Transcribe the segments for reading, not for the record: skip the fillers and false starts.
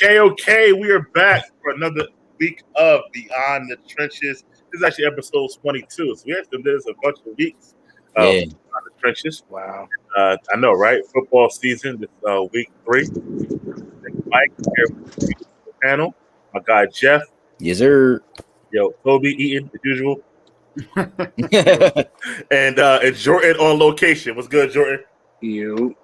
Okay, we are back for another week of Beyond the Trenches. This is actually episode 22. So we actually did this a bunch of weeks of Yeah. Beyond the Trenches. Wow. I know, right? Football season. This is week 3. Mike here with the panel. My guy Jeff. Yes, sir. Yo, Toby eating as usual. And Jordan on location. What's good, Jordan? You.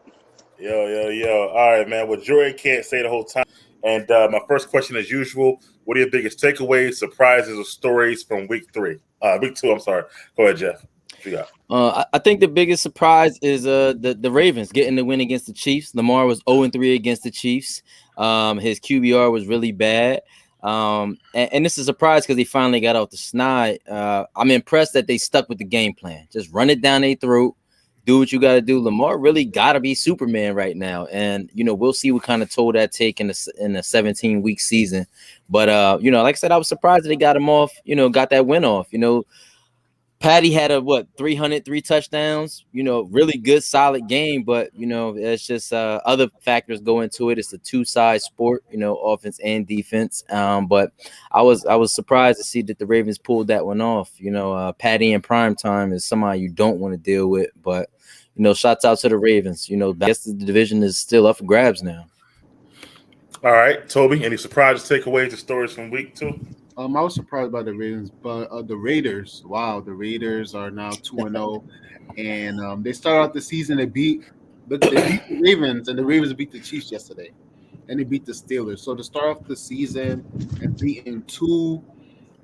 Yo. All right, man. Well, Jordan can't say the whole time. And my first question, as usual, what are your biggest takeaways, surprises, or stories from week 3? Week 2, I'm sorry. Go ahead, Jeff. What you got? I think the biggest surprise is the Ravens getting the win against the Chiefs. Lamar was 0-3 against the Chiefs. His QBR was really bad. And this is a surprise because he finally got off the snide. I'm impressed that they stuck with the game plan. Just run it down their throat. Do what you got to do. Lamar really got to be Superman right now. And, we'll see what kind of toll that take in the 17-week season. But, like I said, I was surprised that they got him off, got that win off. Patty had 303 touchdowns, really good, solid game. But, it's just other factors go into it. It's a two-side sport, offense and defense. But I was surprised to see that the Ravens pulled that one off. Patty in prime time is somebody you don't want to deal with. But, shouts out to the Ravens. I guess the division is still up for grabs now. All right, Toby, any surprises, takeaways, or stories from week 2? I was surprised by the Ravens, but the Raiders. Wow, the Raiders are now 2-0, and they started out the season. They beat the Ravens, and the Ravens beat the Chiefs yesterday, and they beat the Steelers. So to start off the season and beating 2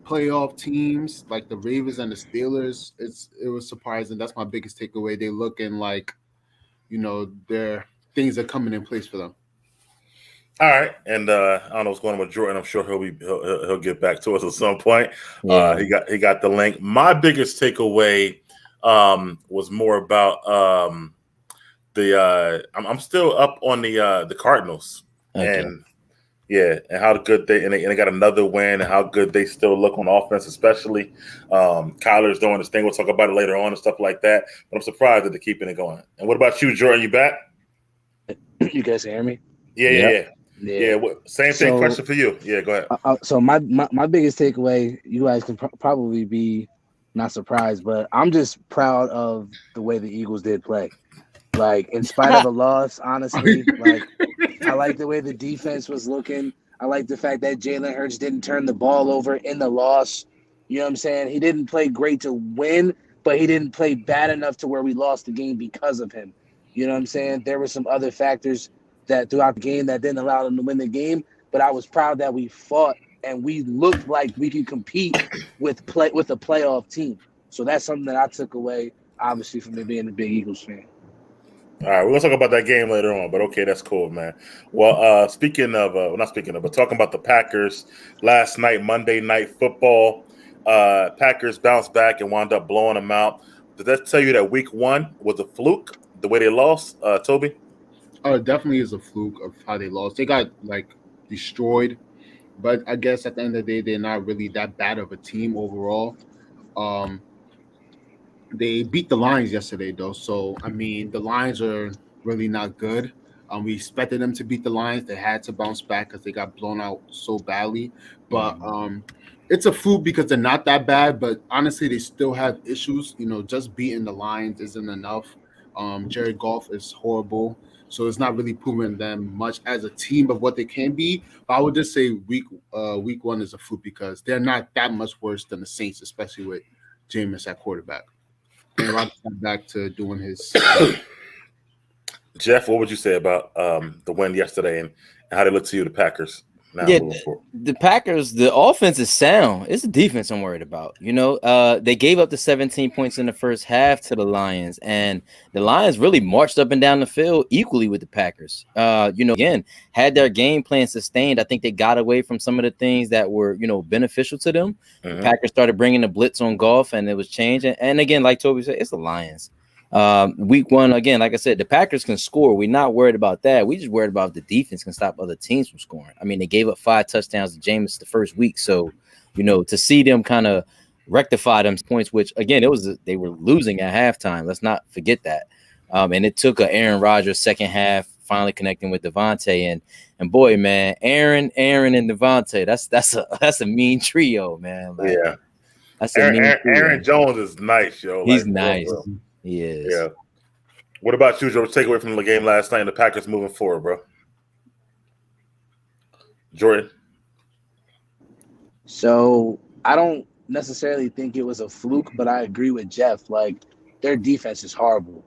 playoff teams like the Ravens and the Steelers, it was surprising. That's my biggest takeaway. They looking like, their things are coming in place for them. All right, and I don't know what's going on with Jordan. I'm sure he'll get back to us at some point. Yeah. He got the link. My biggest takeaway was more about I'm still up on the Cardinals. Okay. And how good they got another win, and how good they still look on offense, especially Kyler's doing this thing. We'll talk about it later on and stuff like that. But I'm surprised that they're keeping it going. And what about you, Jordan? You back? You guys hear me? Yeah. Same thing. Question for you. Yeah, go ahead. So my biggest takeaway, you guys can probably be not surprised, but I'm just proud of the way the Eagles did play. Like, in spite of the loss, honestly, I like the way the defense was looking. I like the fact that Jalen Hurts didn't turn the ball over in the loss. You know what I'm saying? He didn't play great to win, but he didn't play bad enough to where we lost the game because of him. You know what I'm saying? There were some other factors that throughout the game that didn't allow them to win the game, but I was proud that we fought and we looked like we could compete with a playoff team. So that's something that I took away, obviously, from me being a big Eagles fan. All right, we're gonna talk about that game later on, but okay, that's cool, man. Well, but talking about the Packers last night, Monday Night Football, Packers bounced back and wound up blowing them out. Does that tell you that week 1 was a fluke, the way they lost, Toby? Oh, it definitely is a fluke of how they lost. They got destroyed, but I guess at the end of the day, they're not really that bad of a team overall. They beat the Lions yesterday, though. So I mean, the Lions are really not good. We expected them to beat the Lions. They had to bounce back because they got blown out so badly. But it's a fluke because they're not that bad. But honestly, they still have issues. Just beating the Lions isn't enough. Jared Goff is horrible. So it's not really proving them much as a team of what they can be. But I would just say week 1 is a fluke because they're not that much worse than the Saints, especially with Jameis at quarterback. And Rodgers got back to doing his. Jeff, what would you say about the win yesterday and how they look to you, the Packers? The Packers, the offense is sound. It's the defense I'm worried about. They gave up the 17 points in the first half to the Lions, and the Lions really marched up and down the field equally with the Packers. Again, had their game plan sustained, I think they got away from some of the things that were, beneficial to them. The Packers started bringing the blitz on Goff, and it was changing. And again, like Toby said, it's the Lions. Week 1, again, like I said, the Packers can score. We're not worried about that. We just worried about if the defense can stop other teams from scoring. I mean, they gave up 5 touchdowns to Jameis the first week. So, to see them kind of rectify them points, which again, they were losing at halftime. Let's not forget that. And it took a Aaron Rodgers second half finally connecting with Devontae. And boy, man, Aaron, and Devontae, that's a mean trio, man. Like, Yeah. that's a mean trio. Aaron Jones is nice, yo. He's like, nice. Bro. He is. Yeah. What about you, Joe? Take away from the game last night and the Packers moving forward, bro? Jordan? So I don't necessarily think it was a fluke, but I agree with Jeff. Like, their defense is horrible.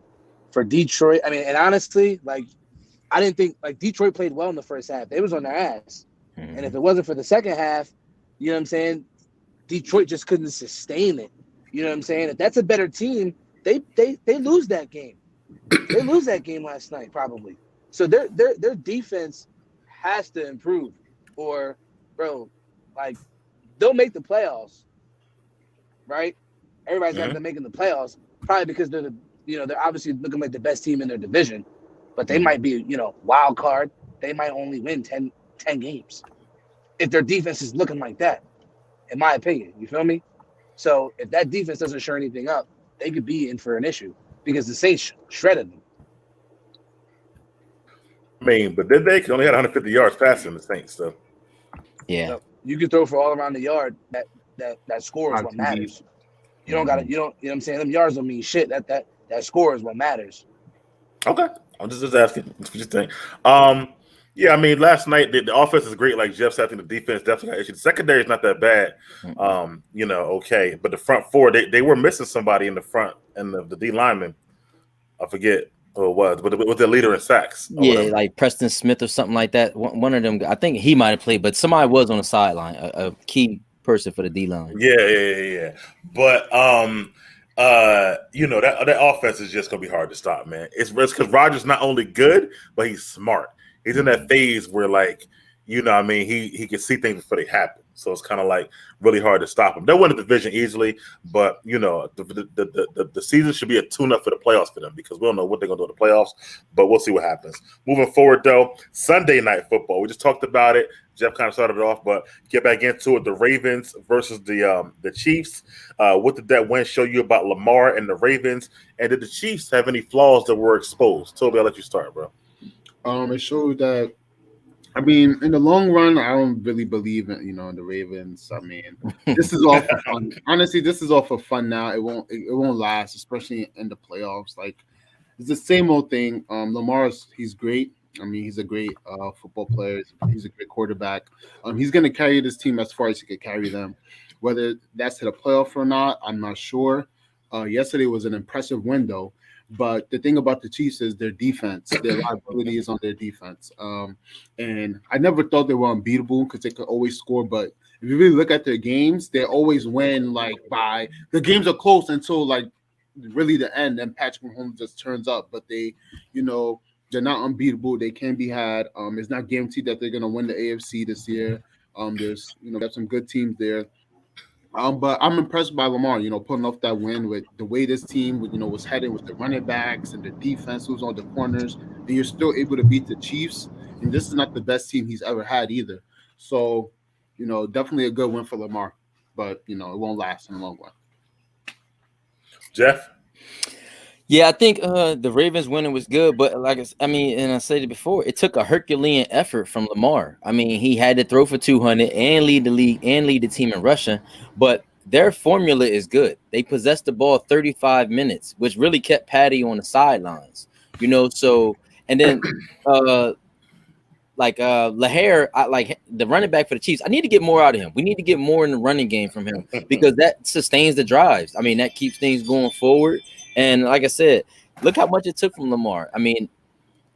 For Detroit, I mean, and honestly, like, I didn't think, like, Detroit played well in the first half. They was on their ass. Mhm. And if it wasn't for the second half, you know what I'm saying, Detroit just couldn't sustain it. You know what I'm saying? If that's a better team, they lose that game. They lose that game last night, probably. So their defense has to improve. Or, bro, like, they'll make the playoffs, right? Everybody's got them making the playoffs, probably because they're obviously looking like the best team in their division, but they might be, wild card. They might only win 10 games if their defense is looking like that, in my opinion. You feel me? So if that defense doesn't shore anything up, they could be in for an issue because the Saints shredded them. I mean, but they only had 150 yards passing the Saints, so. Yeah. So you can throw for all around the yard. That score is what matters. You don't got to. You know what I'm saying? Them yards don't mean shit. That score is what matters. Okay, I'm just asking. What you think? Yeah, I mean, last night the offense is great. Like Jeff said, I think the defense definitely got issues. The secondary is not that bad. Okay, but the front four, they were missing somebody in the front, and the D lineman, I forget who it was, but with their leader in sacks. Yeah, like Preston Smith or something like that. One of them, I think he might have played, but somebody was on the sideline, a key person for the D line. Yeah. But that offense is just gonna be hard to stop, man. It's because Rodgers not only good, but he's smart. He's in that phase where, like, he can see things before they happen. So it's kind of like really hard to stop him. They'll win the division easily, but the season should be a tune-up for the playoffs for them because we don't know what they're gonna do in the playoffs, but we'll see what happens. Moving forward, though, Sunday night football. We just talked about it. Jeff kind of started it off, but get back into it. The Ravens versus the Chiefs. What did that win show you about Lamar and the Ravens? And did the Chiefs have any flaws that were exposed? Toby, I'll let you start, bro. It showed that. I mean, in the long run, I don't really believe in the Ravens. I mean, this is all for fun. Honestly, this is all for fun now. It won't last, especially in the playoffs. Like, it's the same old thing. He's great. I mean, he's a great football player. He's a great quarterback. He's going to carry this team as far as he could carry them. Whether that's to the playoff or not, I'm not sure. Yesterday was an impressive win, though. But the thing about the Chiefs is their defense. Their liability is on their defense. And I never thought they were unbeatable because they could always score. But if you really look at their games, they always win by – the games are close until, like, really the end. And Patrick Mahomes just turns up. But they're not unbeatable. They can be had. It's not guaranteed that they're going to win the AFC this year. There's got some good teams there. But I'm impressed by Lamar, pulling off that win with the way this team, was headed with the running backs and the defense who's on the corners, and you're still able to beat the Chiefs. And this is not the best team he's ever had either. So, definitely a good win for Lamar, but it won't last in the long run. Jeff? Yeah, I think the Ravens winning was good, but and I said it before, it took a Herculean effort from Lamar. I mean, he had to throw for 200 and lead the league and lead the team in rushing, but their formula is good. They possessed the ball 35 minutes, which really kept Patty on the sidelines. So and then Lahair, the running back for the Chiefs, I need to get more out of him. We need to get more in the running game from him because that sustains the drives. I mean, that keeps things going forward. And like I said, look how much it took from Lamar. I mean,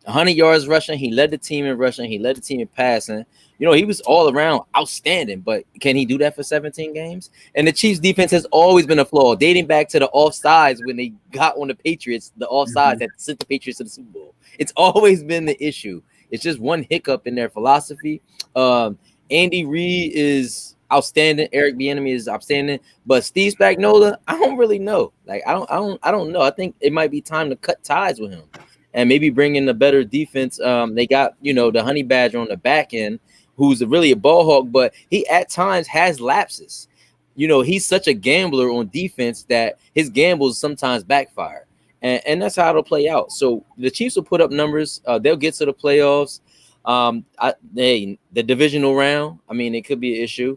100 yards rushing. He led the team in rushing. He led the team in passing. He was all around outstanding. But can he do that for 17 games? And the Chiefs' defense has always been a flaw, dating back to the offsides when they got on the Patriots, the offsides that sent the Patriots to the Super Bowl. It's always been the issue. It's just one hiccup in their philosophy. Andy Reid is outstanding. Eric Bieniemy is outstanding, but Steve Spagnuolo, I don't really know. Like, I don't know. I think it might be time to cut ties with him and maybe bring in a better defense. They got the Honey Badger on the back end, who's really a ball hawk, but he at times has lapses. He's such a gambler on defense that his gambles sometimes backfire. and that's how it'll play out. So the Chiefs will put up numbers. They'll get to the playoffs. The divisional round, I mean, it could be an issue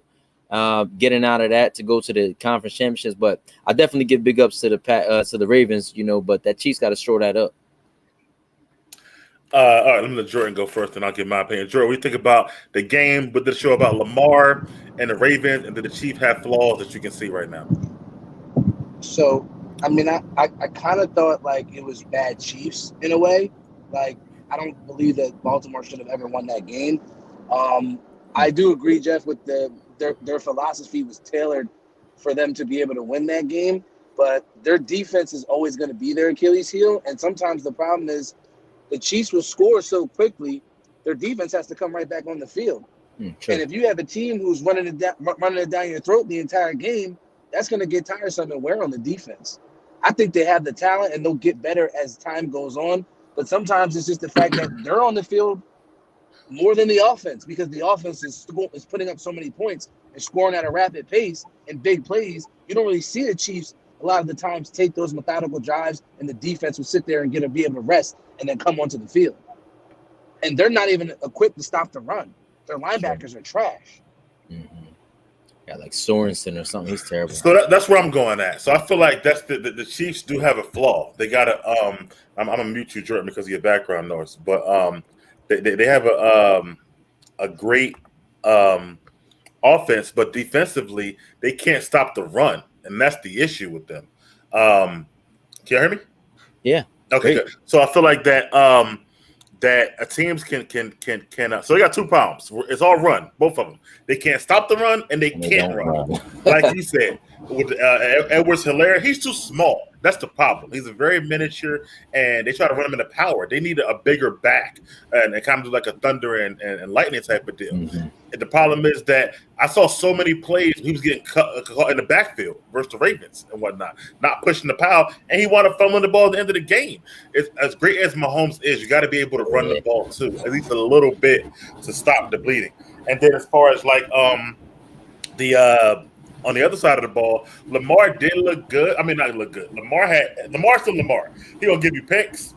getting out of that to go to the conference championships. But I definitely give big ups to the Ravens, but that Chiefs got to shore that up. All right, let me let Jordan go first, and I'll give my opinion. Jordan, we think about the game with the show about Lamar and the Ravens, and did the Chiefs have flaws that you can see right now? So, I mean, I kind of thought like it was bad Chiefs in a way. Like, I don't believe that Baltimore should have ever won that game. I do agree, Jeff, with their philosophy was tailored for them to be able to win that game, but their defense is always going to be their Achilles heel, and sometimes the problem is the Chiefs will score so quickly, their defense has to come right back on the field. And if you have a team who's running it down your throat the entire game, that's going to get tiresome and wear on the defense. I think they have the talent and they'll get better as time goes on. But sometimes it's just the fact that they're on the field more than the offense, because the offense is putting up so many points and scoring at a rapid pace and big plays. You don't really see the Chiefs a lot of the times take those methodical drives, and the defense will sit there and be able to rest and then come onto the field. And they're not even equipped to stop the run. Their linebackers are trash. Mm-hmm. Yeah, like Sorensen or something. He's terrible. So that's where I'm going at. So I feel like that's the Chiefs do have a flaw. They got to I'm gonna mute you, Jordan, because of your background noise. But they have a great offense, but defensively they can't stop the run, and that's the issue with them. Can you hear me? Yeah. Okay, good. So I feel like that that teams can so they got two problems. It's all run, both of them. They can't stop the run, and they can't run. Like you said, with Edwards-Helaire, he's too small. That's the problem. He's a very miniature, and they try to run him into power. They need a bigger back and kind of do like a thunder and lightning type of deal. Mm-hmm. And the problem is that I saw so many plays he was getting caught in the backfield versus the Ravens and whatnot, not pushing the power, and he wound up fumbling the ball at the end of the game. It's, as great as Mahomes is, you got to be able to run the ball too, at least a little bit to stop the bleeding. And then as far as like on the other side of the ball, Lamar did look good. I mean, not look good. Lamar's still Lamar. He gonna give you picks.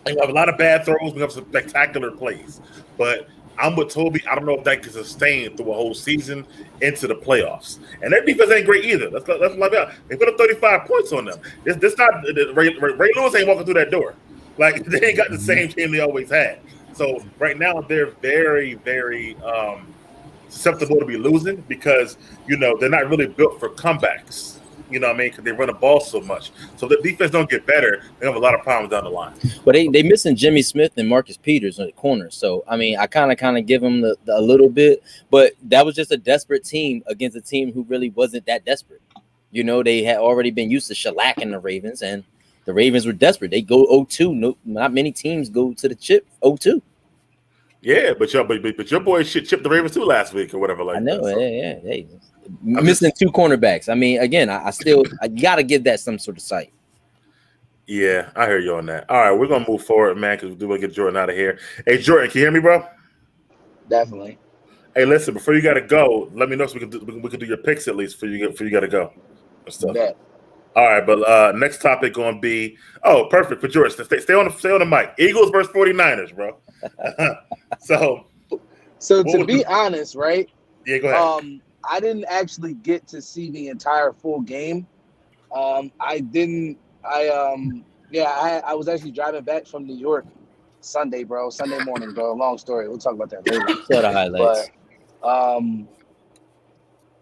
He have a lot of bad throws. We have some spectacular plays. But I'm with Toby. I don't know if that can sustain through a whole season into the playoffs. And their defense ain't great either. Let's like that. They put up 35 points on them. This not Ray Lewis ain't walking through that door. Like, they ain't got the same team they always had. So right now they're very, very susceptible to be losing because, they're not really built for comebacks. You know what I mean? Because they run the ball so much. So the defense don't get better. They have a lot of problems down the line. But they missing Jimmy Smith and Marcus Peters on the corner. So, I mean, I kind of give them a little bit. But that was just a desperate team against a team who really wasn't that desperate. They had already been used to shellacking the Ravens, and the Ravens were desperate. They go 0-2. No, not many teams go to the chip 0-2. Yeah, but your boy chipped the Ravens too last week or whatever. Like I know, that, so. yeah. Hey, missing two cornerbacks. I mean, again, I gotta give that some sort of sight. Yeah, I hear you on that. All right, we're gonna move forward, man, because we do want to get Jordan out of here. Hey, Jordan, can you hear me, bro? Definitely. Hey, listen, before you gotta go, let me know so we can do your picks at least for you gotta go. And stuff. Yeah. All right, but next topic gonna be perfect for Jordan. Stay on the mic. Eagles versus 49ers, bro. So to be honest, right? Yeah, go ahead. I didn't actually get to see the entire full game. I was actually driving back from New York Sunday morning, bro. Long story. We'll talk about that later. Saw the highlights. But, you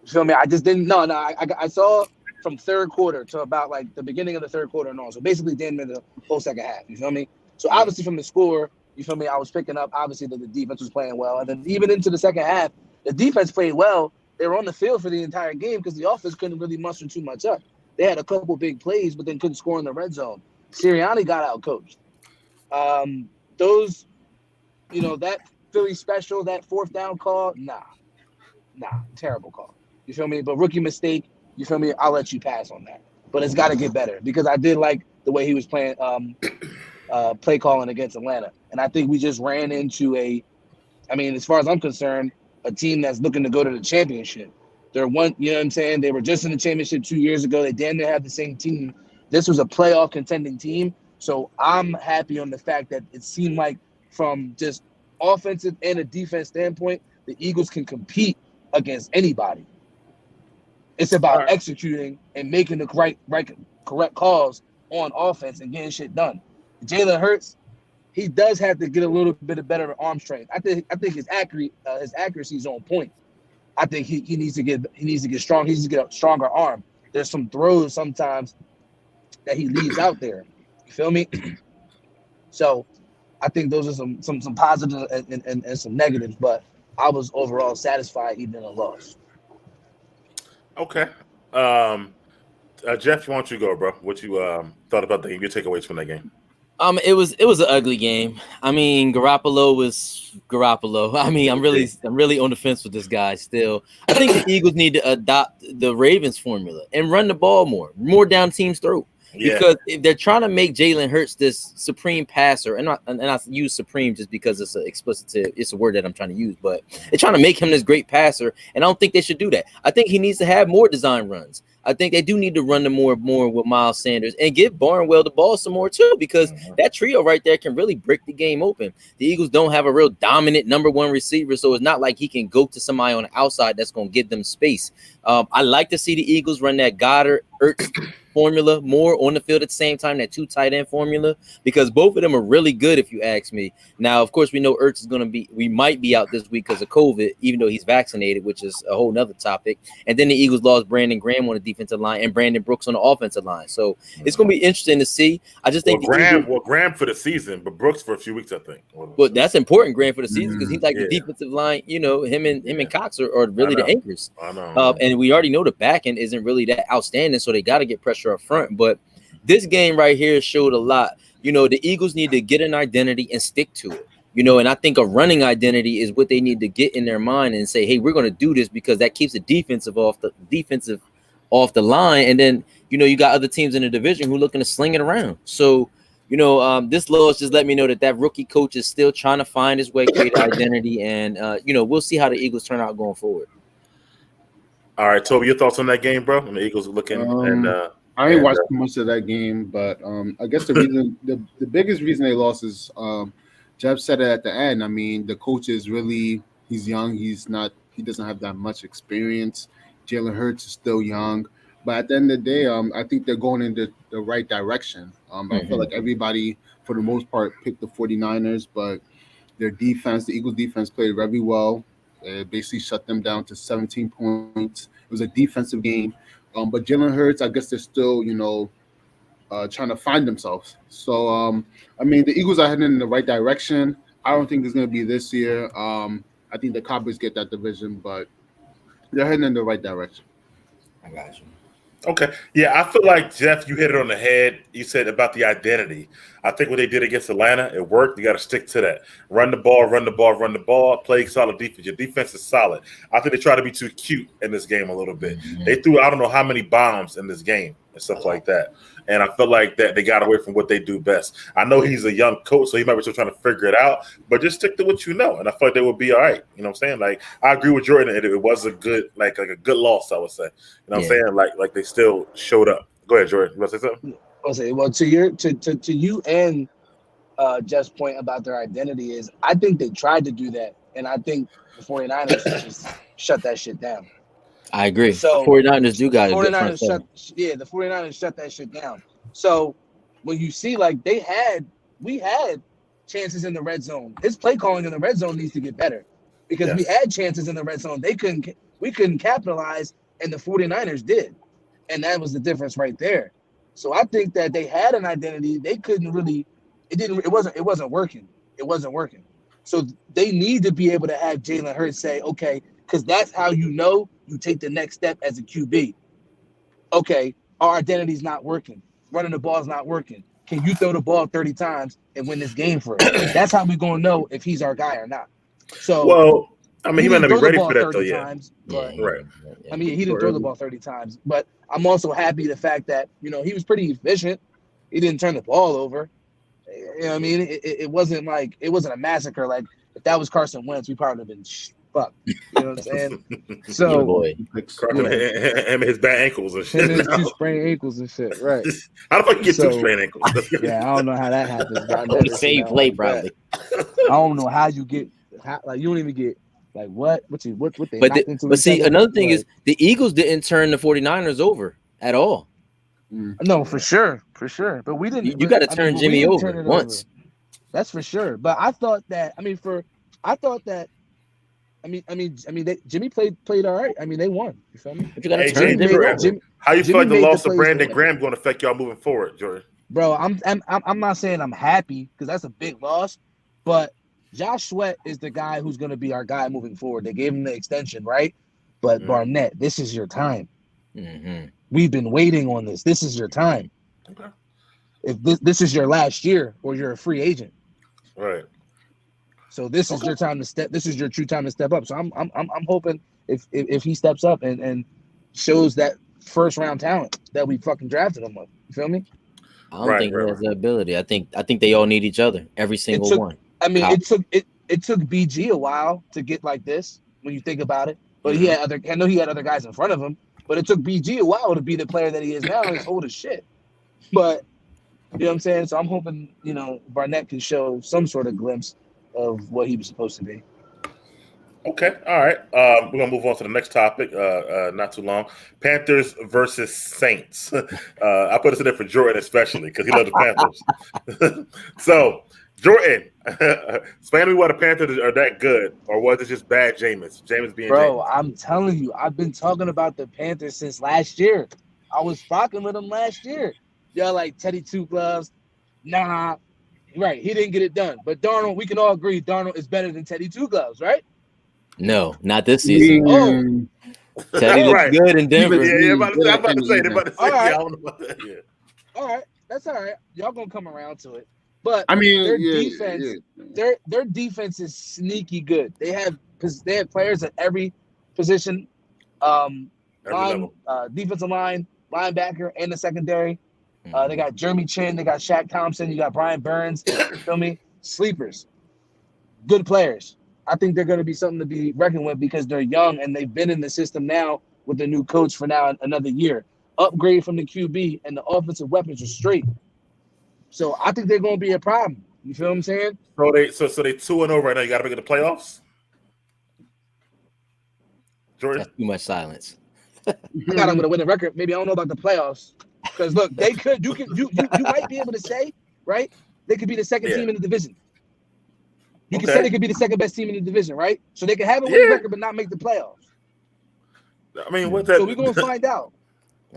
feel me? I just didn't. No. I saw from third quarter to about like the beginning of the third quarter and on. So basically, damn near the whole second half. You feel me? So obviously from the score, you feel me? I was picking up obviously that the defense was playing well, and then even into the second half, the defense played well. They were on the field for the entire game because the offense couldn't really muster too much up. They had a couple big plays, but then couldn't score in the red zone. Sirianni got out coached. That Philly special, that fourth down call, nah, terrible call. You feel me? But rookie mistake, you feel me? I'll let you pass on that. But it's got to get better because I did like the way he was playing, play calling against Atlanta. And I think we just ran into as far as I'm concerned, a team that's looking to go to the championship. They're one, you know what I'm saying? They were just in the championship 2 years ago. They damn near have the same team this was a playoff contending team. So I'm happy on the fact that it seemed like from just offensive and a defense standpoint, the Eagles can compete against anybody. It's about executing and making the correct calls on offense and getting shit done. Jalen Hurts, he does have to get a little bit of better arm strength. I think his accuracy is on point. I think he needs to get strong. He needs to get a stronger arm. There's some throws sometimes that he leaves out there. You feel me? So I think those are some positives and some negatives, but I was overall satisfied even in a loss. Okay. Jeff, why don't you go, bro? What you thought about the game? Your takeaways from that game? It was an ugly game. I mean, Garoppolo was Garoppolo. I mean, I'm really on the fence with this guy still. I think the Eagles need to adopt the Ravens formula and run the ball more down team's throat. Yeah. Because if they're trying to make Jalen Hurts this supreme passer, and I use supreme just because it's it's a word that I'm trying to use, but they're trying to make him this great passer, and I don't think they should do that. I think he needs to have more design runs. I think they do need to run the more with Miles Sanders and give Barnwell the ball some more too, because that trio right there can really break the game open. The Eagles don't have a real dominant number one receiver, so it's not like he can go to somebody on the outside that's going to give them space. I like to see the Eagles run that Goddard Ertz formula more on the field at the same time, that 2 tight end formula, because both of them are really good if you ask me. Now, of course, we know Ertz is we might be out this week because of COVID, even though he's vaccinated, which is a whole nother topic. And then the Eagles lost Brandon Graham on the defensive line and Brandon Brooks on the offensive line. So it's going to be interesting to see. I just think Graham for the season, but Brooks for a few weeks, I think. Well, that's important, Graham, for the season, because he's like the defensive line. You know, him and Cox are really the anchors. I know. And we already know the back end isn't really that outstanding, so they got to get pressure up front. But this game right here showed a lot. You know, the Eagles need to get an identity and stick to it. You know, and I think a running identity is what they need to get in their mind and say, hey, we're going to do this because that keeps the defensive off the line. And then, you know, you got other teams in the division who are looking to sling it around. So, you know, this loss just let me know that rookie coach is still trying to find his way, create identity. And, you know, we'll see how the Eagles turn out going forward. All right, Toby, your thoughts on that game, bro? And the Eagles are looking I ain't watched much of that game, but I guess the reason, the biggest reason they lost is Jeff said it at the end. I mean, the coach is he's young. He doesn't have that much experience. Jalen Hurts is still young, but at the end of the day, I think they're going in the right direction. I feel like everybody, for the most part, picked the 49ers, but their defense, the Eagles defense, played very well. It basically shut them down to 17 points. It was a defensive game. But Jalen Hurts, I guess they're still, you know, trying to find themselves. So, I mean, the Eagles are heading in the right direction. I don't think it's going to be this year. I think the Cowboys get that division, but they're heading in the right direction. I got you. Okay. Yeah, I feel like, Jeff, you hit it on the head. You said about the identity. I think what they did against Atlanta, it worked. You got to stick to that. Run the ball, play solid defense. Your defense is solid. I think they try to be too cute in this game a little bit. They threw I don't know how many bombs in this game and stuff like that. And I feel like that they got away from what they do best. I know he's a young coach, so he might be still trying to figure it out, but just stick to what you know. And I feel like they will be all right. You know what I'm saying? Like, I agree with Jordan. It was a good, like a good loss, I would say. You know what I'm saying? Like they still showed up. Go ahead, Jordan. You want to say something? I'll say, well, to you and Jeff's point about their identity is, I think they tried to do that, and I think the 49ers just shut that shit down. I agree. So 49ers do got it. The 49ers shut that shit down. So when you see, like, we had chances in the red zone. His play calling in the red zone needs to get better, because we had chances in the red zone. We couldn't capitalize, and the 49ers did. And that was the difference right there. So I think that they had an identity. They couldn't really, it wasn't working. It wasn't working. So they need to be able to have Jalen Hurts say, okay, because that's how you know you take the next step as a QB. Okay, our identity's not working. Running the ball's not working. Can you throw the ball 30 times and win this game for us? That's how we're going to know if he's our guy or not. So, well, I mean, he might not be ready for that, though, times, but, right. I mean, he didn't throw the ball 30 times. But I'm also happy the fact that, you know, he was pretty efficient. He didn't turn the ball over. You know what I mean? It wasn't a massacre. Like, if that was Carson Wentz, we probably would have been fuck. You know what I'm saying? Yeah, So boy. Cracking him his bad ankles and him shit. and his now. 2 sprained ankles and shit. Right. How the fuck you get 2 So- sprained ankles? Yeah, I don't know how that happens. But I've On never the seen same that play, like that. probably. I don't know how you get like you don't even get like what they But knocked into but each see, other? another thing Like, is the Eagles didn't turn the 49ers over at all. no, for sure. But we didn't. You got to turn Jimmy over turn it once. That's for sure. But I thought that. Jimmy played all right. I mean, they won. You feel me? But you got to Hey, turn Jimmy, Jimmy over. how you feel like the made the loss of plays Brandon to- Graham going to affect y'all moving forward, Jordan? Bro, I'm not saying I'm happy because that's a big loss, but Josh Sweat is the guy who's going to be our guy moving forward. They gave him the extension, right? But Barnett, this is your time. Mm-hmm. We've been waiting on this. This is your time. Okay. If this is your last year, or you're a free agent, Right. so this is your time to step. This is your true time to step up. So I'm hoping if he steps up and shows that first round talent that we fucking drafted him with. You feel me? I don't think he has the ability. I think they all need each other, every single one. I mean, it took BG a while to get like this when you think about it. But he had I know he had other guys in front of him, but it took BG a while to be the player that he is now. He's old as shit. But you know what I'm saying? So I'm hoping, Barnett can show some sort of glimpse of what he was supposed to be. Okay, all right. We're gonna move on to the next topic. Not too long. Panthers versus Saints. I put this in there for Jordan especially because he loves the Panthers. So, Jordan, explain to me why the Panthers are that good, or was it just bad Jameis? Jameis being Bro, Jameis. I'm telling you, I've been talking about the Panthers since last year. I was fucking with them last year. Y'all like Teddy Two Gloves. Nah, right. He didn't get it done. But Darnold, we can all agree Darnold is better than Teddy Two Gloves, right? No, not this season. Teddy looks good in Denver. I'm about to say. All right. I don't know about that. Yeah. All right, that's all right. Y'all gonna come around to it. But I mean, their defense, their defense is sneaky good. They have players at every position, defensive line, linebacker, and the secondary. They got Jeremy Chin, they got Shaq Thompson, you got Brian Burns. Feel me? Sleepers, good players. I think they're going to be something to be reckoned with because they're young and they've been in the system now with the new coach for now another year. Upgrade from the QB and the offensive weapons are straight. So I think they're going to be a problem. You feel what I'm saying? So they 2-0 right now. You got to make it the playoffs. Jordan, that's too much silence. I got them with a winning record. Maybe I don't know about the playoffs because look, they could. You might be able to say right. They could be the second team in the division. You can say they could be the second best team in the division, right? So they could have a winning record but not make the playoffs. I mean, what's that? So we're gonna find out.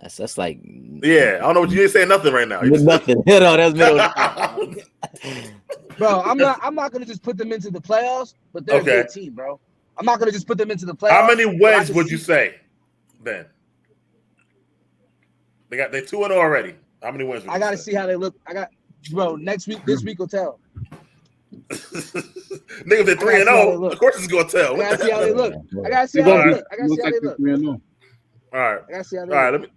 That's like I don't know what you ain't saying nothing right now. Nothing. No, that's middle. Bro, I'm not gonna just put them into the playoffs, but they're a good team, bro. I'm not gonna just put them into the playoffs. How many wins would you say then? They're 2-0 already. How many wins? I gotta see how they look. Next week, this week will tell. Niggas at 3-0. Of course, it's gonna tell. I gotta see how they look. I gotta see how they look. All right. I gotta see how they look.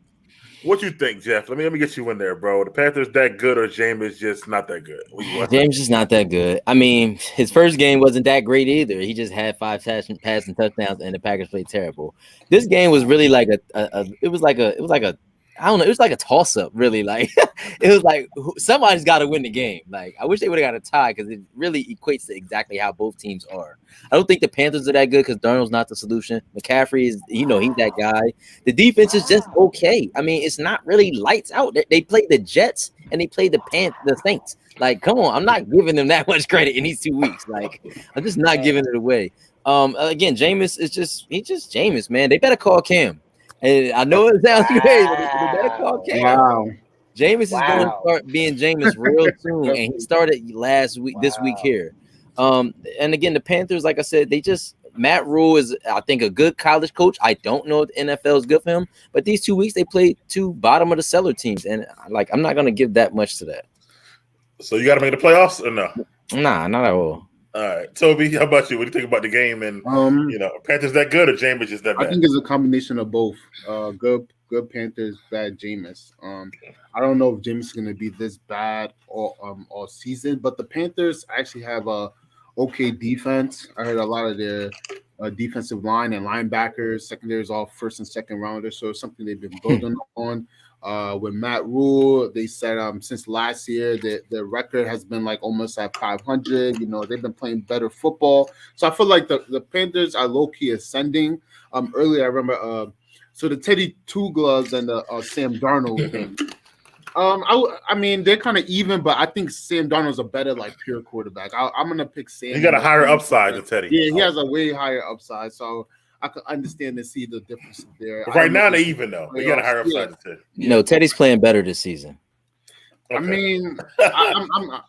What you think, Jeff? Let me get you in there, bro. The Panthers that good or Jameis just not that good? James is not that good. I mean, his first game wasn't that great either. He just had 5 passing touchdowns, and the Packers played terrible. This game was really like it was like a I don't know. It was like a toss-up, really. Like it was like somebody's got to win the game. Like I wish they would have got a tie because it really equates to exactly how both teams are. I don't think the Panthers are that good because Darnold's not the solution. McCaffrey is, he's that guy. The defense is just okay. I mean, it's not really lights out. They played the Jets and they played the Saints. Like, come on, I'm not giving them that much credit in these 2 weeks. Like, I'm just not giving it away. Again, Jameis is just Jameis, man. They better call Cam. And I know it sounds crazy, but they better call Cam. Wow. Jameis is going to start being Jameis real soon, and he started this week here. And again, the Panthers, like I said, Matt Rule is, I think, a good college coach. I don't know if the NFL is good for him, but these 2 weeks they played 2 bottom of the cellar teams, and I'm not going to give that much to that. So you got to make the playoffs or no? Nah, not at all. All right, Toby, how about you? What do you think about the game? And Panthers that good or Jameis just that bad? I think it's a combination of both. Good Panthers, bad Jameis. I don't know if Jameis is going to be this bad all season, but the Panthers actually have a okay defense. I heard a lot of their defensive line and linebackers, secondaries, all first and second rounders. So it's something they've been building on. With Matt Rule, they said since last year that the record has been like almost at 500. You know, they've been playing better football. So I feel like the Panthers are low key ascending. Earlier I remember so the Teddy Two Gloves and the Sam Darnold thing. I mean they're kind of even, but I think Sam Darnold's a better like pure quarterback. I'm gonna pick Sam. He got a higher upside than Teddy. Yeah, he has a way higher upside, so I could understand and see the difference there. But right now they even though. He got a higher upside than Teddy. No, Teddy's playing better this season. Okay. I mean,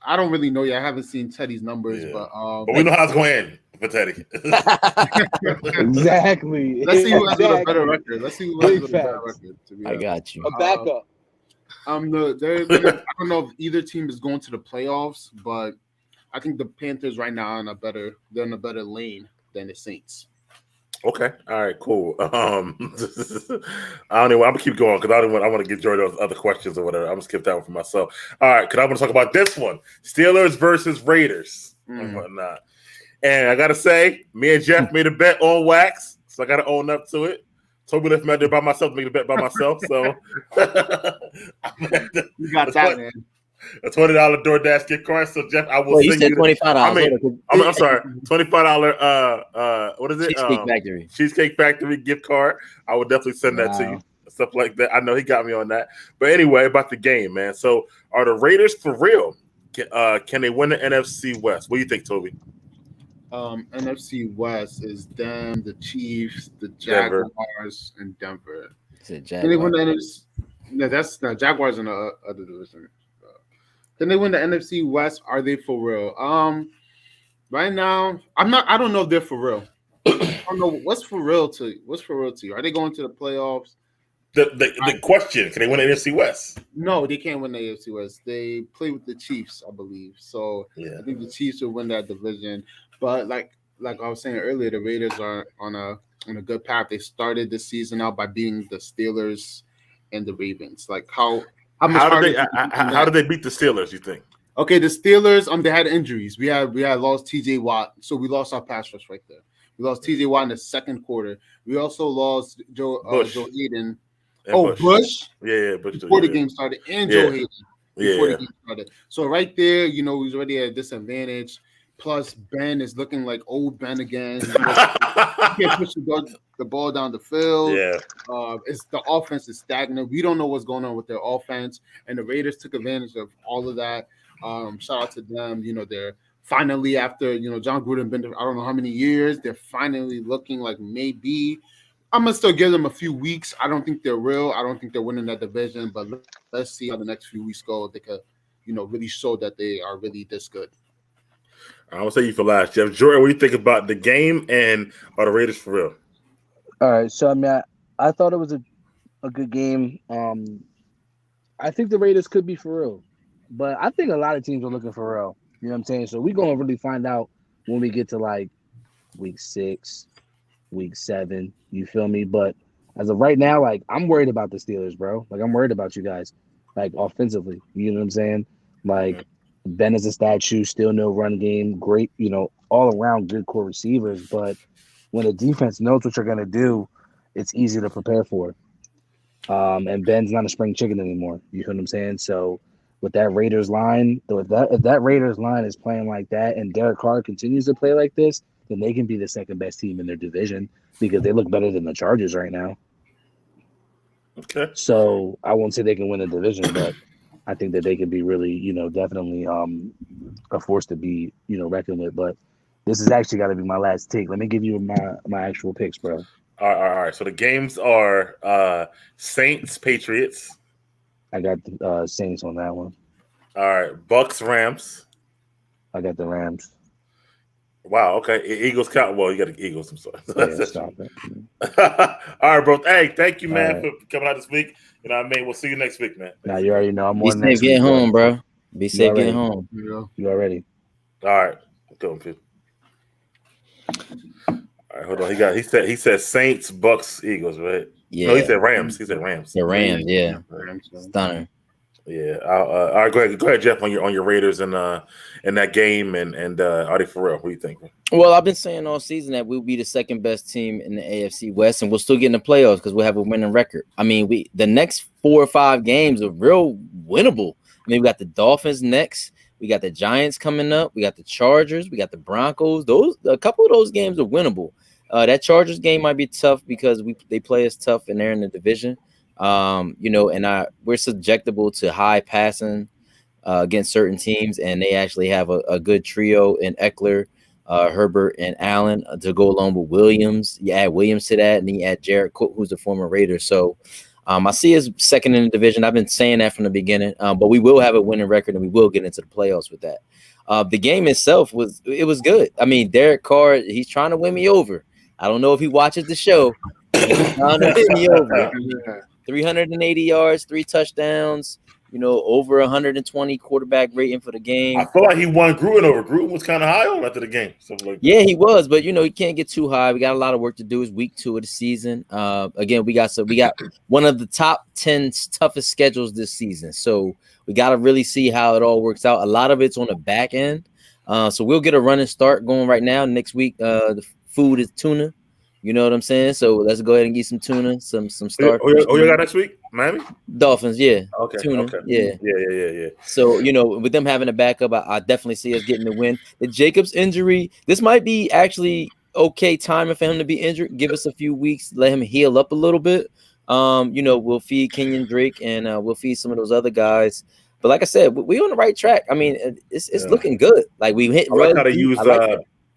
I don't really know yet. I haven't seen Teddy's numbers, but we know how it's going to end for Teddy. Exactly. Let's see who has a better record. Let's see who has a better record. I got you. A backup. I don't know if either team is going to the playoffs, but I think the Panthers right now are in a better lane than the Saints. Okay. All right. Cool. I'm gonna keep going because I want to get Jordan those other questions or whatever. I'm gonna skip that one for myself. All right, because I want to talk about this one: Steelers versus Raiders and whatnot. And I gotta say, me and Jeff made a bet on wax, so I gotta own up to it. Toby left me out there by myself to make a bet by myself. So you got that, man. A $20 DoorDash gift card. So Jeff, I will. Wait, you said $25. I'm sorry, $25. What is it? Cheesecake Factory. Cheesecake Factory gift card. I will definitely send that to you. Stuff like that. I know he got me on that. But anyway, about the game, man. So are the Raiders for real? Can they win the NFC West? What do you think, Toby? NFC West is them, the Chiefs, the Jaguars, and Denver. Can they win the NFC? No, that's not Jaguars in the other division. Can they win the NFC West? Are they for real? Right now, I don't know if they're for real. I don't know what's for real to you. Are they going to the playoffs? The question: can they win the NFC West? No, they can't win the AFC West. They play with the Chiefs, I believe. So I think the Chiefs will win that division. But like I was saying earlier, the Raiders are on a good path. They started this season out by beating the Steelers and the Ravens. Like how did they beat the Steelers, you think? Okay, the Steelers, they had injuries. We had lost TJ Watt, so we lost our pass rush right there. We lost TJ Watt in the second quarter. We also lost Joe Hayden. Bush? Yeah, Bush. Before the game started, and Joe Hayden before the game started. So right there, he was already at a disadvantage. Plus, Ben is looking like old Ben again. He can't push the ball down the field. Yeah. It's the offense is stagnant. We don't know what's going on with their offense, and the Raiders took advantage of all of that. Shout out to them. They're finally, after John Gruden been there, I don't know how many years, they're finally looking like maybe. I'm gonna still give them a few weeks. I don't think they're real. I don't think they're winning that division, but let's see how the next few weeks go. They could, really show that they are really this good. I'll say you for last, Jeff. Jordan, what do you think about the game and are the Raiders for real? All right, so I thought it was a good game. I think the Raiders could be for real, but I think a lot of teams are looking for real. You know what I'm saying? So we're gonna really find out when we get to like week 6, week 7. You feel me? But as of right now, like I'm worried about the Steelers, bro. Like I'm worried about you guys, like offensively. You know what I'm saying? Like Ben is a statue, still no run game, great, all around good core receivers. But when the defense knows what you're gonna do, it's easy to prepare for. And Ben's not a spring chicken anymore. You feel what I'm saying? So with that Raiders line, if that Raiders line is playing like that and Derek Carr continues to play like this, then they can be the second best team in their division because they look better than the Chargers right now. Okay. So I won't say they can win the division, but I think that they could be really, definitely a force to be, reckoned with. But this has actually got to be my last take. Let me give you my actual picks, bro. All right. So the games are Saints, Patriots. I got the Saints on that one. All right. Bucks, Rams. I got the Rams. Wow. Okay. Eagles count. Well, you got the Eagles. I'm sorry. Yeah, stop it. All right, bro. Hey, thank you, man, for coming out this week. You know what I mean? We'll see you next week, man. Now you already know I'm on next week. Be safe getting home, bro. Be safe getting home. You already. All right. Go, Phil. All right, hold on. He said Saints, Bucks, Eagles, right? Yeah. No, he said Rams. He said Rams. The Rams, yeah. Stunner. Yeah. All right, go ahead, Jeff, on your Raiders and in that game and are they for real? What do you think? Well, I've been saying all season that we'll be the second best team in the AFC West, and we'll still get in the playoffs because we'll have a winning record. I mean, the next 4 or 5 games are real winnable. I mean, we got the Dolphins next, we got the Giants coming up, we got the Chargers, we got the Broncos. A couple of those games are winnable. That Chargers game might be tough because they play us tough and they're in the division. And we're subjectable to high passing against certain teams, and they actually have a good trio in Eckler, Herbert, and Allen to go along with Williams. You add Williams to that, and then you add Jared Cook, who's a former Raider. So I see us second in the division. I've been saying that from the beginning, but we will have a winning record, and we will get into the playoffs with that. The game itself was good. I mean, Derek Carr, he's trying to win me over. I don't know if he watches the show. He's trying to win me over. 380 yards, 3 touchdowns, over 120 quarterback rating for the game. I feel like he won Gruden over. Gruden was kind of high on after the game. Something like that. Yeah, he was, but he can't get too high. We got a lot of work to do. It's week 2 of the season. Again, we got one of the top 10 toughest schedules this season. So we got to really see how it all works out. A lot of it's on the back end. So we'll get a running start going right now. Next week, the food is tuna. You know what I'm saying? So let's go ahead and get some tuna, some start. Oh, you got next week, Miami Dolphins, yeah. Okay, tuna, okay. Yeah. So with them having a backup, I definitely see us getting the win. The Jacobs injury, this might be actually okay timing for him to be injured. Give us a few weeks, let him heal up a little bit. We'll feed Kenyon Drake and we'll feed some of those other guys. But like I said, we're on the right track. I mean, it's looking good. Like we hit. I like how they used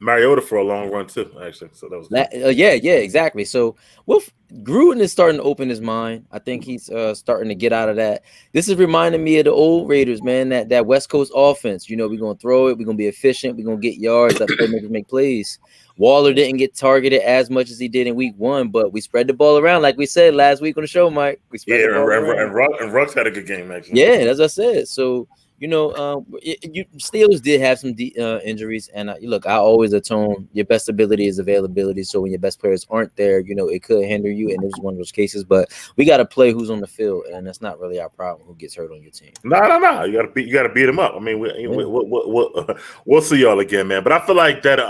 Mariota for a long run too, actually. So that was yeah, exactly. So Gruden is starting to open his mind. I think he's starting to get out of that. This is reminding me of the old Raiders, man. That West Coast offense. We're gonna throw it. We're gonna be efficient. We're gonna get yards. That playmakers make plays. Waller didn't get targeted as much as he did in week 1, but we spread the ball around like we said last week on the show, Mike. We spread the ball around. And Ruggs had a good game actually. Yeah, as I said. So. Steelers did have some injuries, and look, I always atone your best ability is availability. So when your best players aren't there, it could hinder you, and it was one of those cases. But we got to play who's on the field, and that's not really our problem. Who gets hurt on your team? No. You got to beat them up. I mean, we'll see y'all again, man. But I feel like that.